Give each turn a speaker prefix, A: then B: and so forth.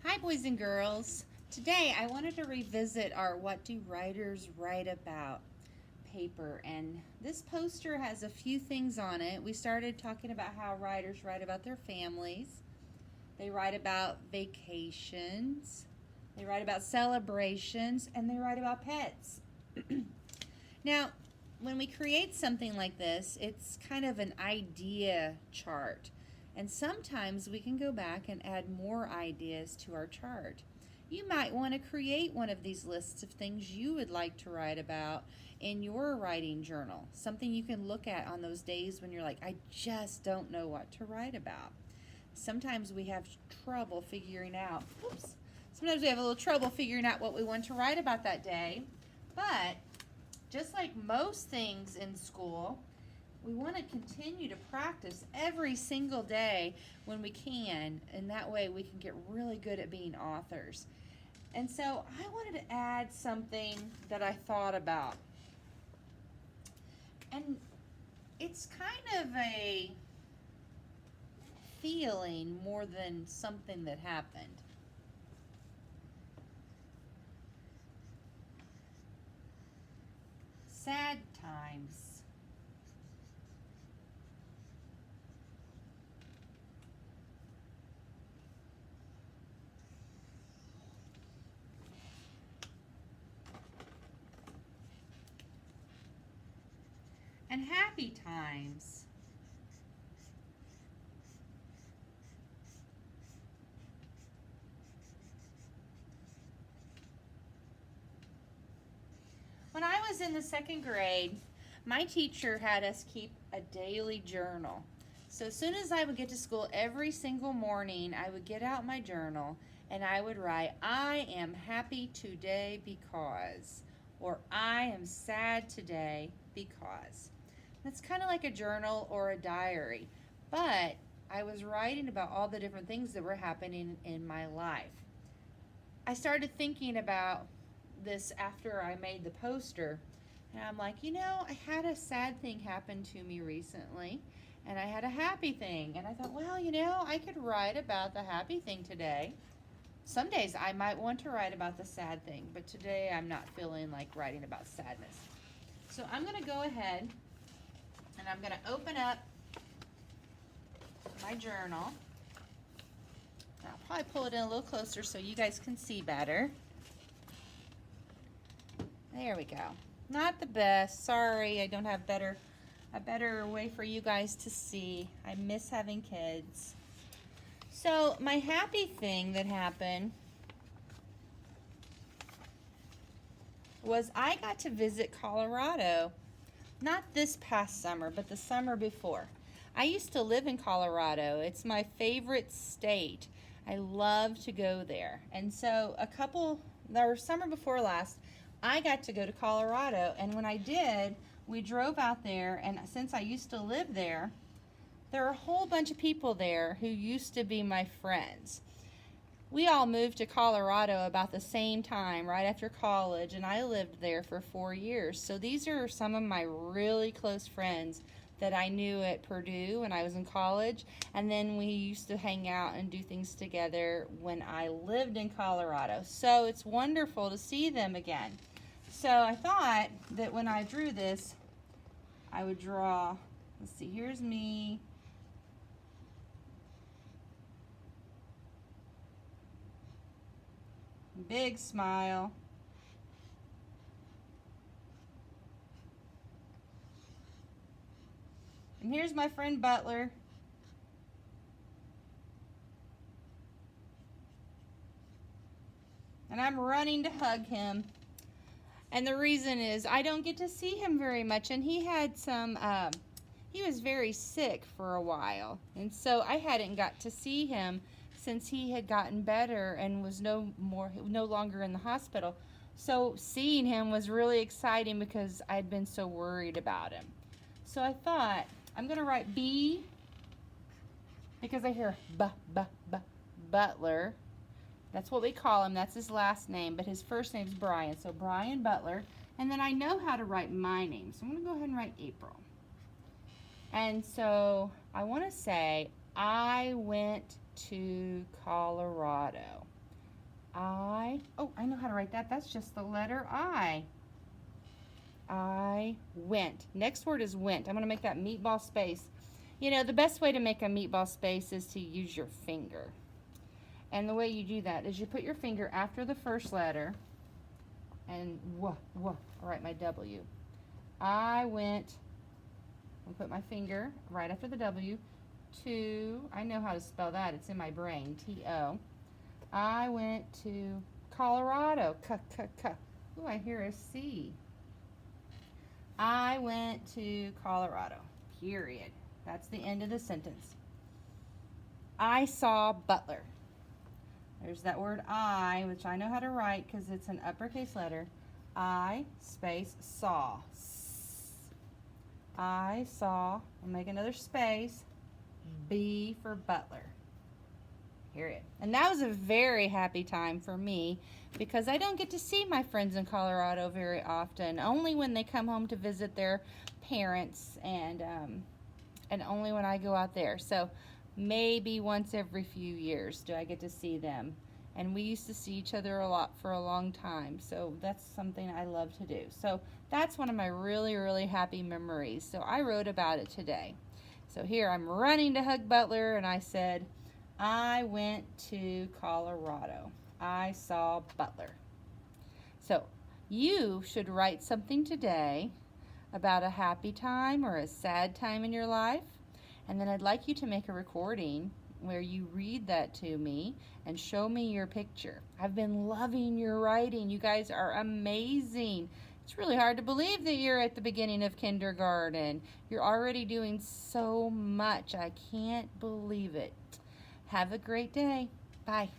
A: Hi, boys and girls. Today I wanted to revisit our What Do Writers Write About paper, and this poster has a few things on it. We started talking about how writers write about their families, they write about vacations, they write about celebrations, and they write about pets. Now, when we create something like this, it's kind of an idea chart. And sometimes we can go back and add more ideas to our chart. You might want to create one of these lists of things you would like to write about in your writing journal. Something you can look at on those days when you're like, I just don't know what to write about. Sometimes we have trouble figuring out, sometimes we have a little trouble figuring out what we want to write about that day. But just like most things in school, we want to continue to practice every single day when we can, and that way we can get really good at being authors. And so I wanted to add something that I thought about. And it's kind of a feeling more than something that happened. Sad times. And happy times. When I was in the second grade, my teacher had us keep a daily journal. So as soon as I would get to school every single morning, I would get out my journal and I would write, I am happy today because, or I am sad today because. That's kind of like a journal or a diary, but I was writing about all the different things that were happening in my life. I started thinking about this after I made the poster, and I'm like, I had a sad thing happen to me recently, and I had a happy thing, and I thought, well, I could write about the happy thing today. Some days I might want to write about the sad thing, but today I'm not feeling like writing about sadness. So I'm going to go ahead and I'm going to open up my journal. I'll probably pull it in a little closer so you guys can see better. There we go. Not the best. Sorry, I don't have a better way for you guys to see. I miss having kids. So my happy thing that happened was I got to visit Colorado. Not this past summer, but the summer before. I used to live in Colorado. It's my favorite state. I love to go there. And so summer before last, I got to go to Colorado. And when I did, we drove out there. And since I used to live there, there are a whole bunch of people there who used to be my friends. We all moved to Colorado about the same time, right after college, and I lived there for 4 years. So these are some of my really close friends that I knew at Purdue when I was in college, and then we used to hang out and do things together when I lived in Colorado. So it's wonderful to see them again. So I thought that when I drew this, I would draw, let's see, here's me. Big smile. And here's my friend Butler. And I'm running to hug him. And the reason is I don't get to see him very much. And he had he was very sick for a while. And so I hadn't got to see him since he had gotten better and was no longer in the hospital. So seeing him was really exciting because I'd been so worried about him. So I thought I'm going to write B because I hear Butler. That's what we call him. That's his last name, but his first name's Brian. So Brian Butler. And then I know how to write my name. So I'm going to go ahead and write April. And so I want to say I went to Colorado. Oh, I know how to write that. That's just the letter I. I went. Next word is went. I'm going to make that meatball space. You know, the best way to make a meatball space is to use your finger. And the way you do that is you put your finger after the first letter and I'll write my W. I went, I'll put my finger right after the W to, I know how to spell that, it's in my brain, T-O. I went to Colorado, Ooh, I hear a C. I went to Colorado, period. That's the end of the sentence. I saw Butler. There's that word I, which I know how to write because it's an uppercase letter. I space saw. I saw, I'll make another space, B for Butler. Period. And that was a very happy time for me because I don't get to see my friends in Colorado very often. Only when they come home to visit their parents and only when I go out there. So maybe once every few years do I get to see them. And we used to see each other a lot for a long time. So that's something I love to do. So that's one of my really, really happy memories. So I wrote about it today. So here I'm running to hug Butler and I said, I went to Colorado. I saw Butler. So you should write something today about a happy time or a sad time in your life. And then I'd like you to make a recording where you read that to me and show me your picture. I've been loving your writing. You guys are amazing. It's really hard to believe that you're at the beginning of kindergarten. You're already doing so much. I can't believe it. Have a great day. Bye.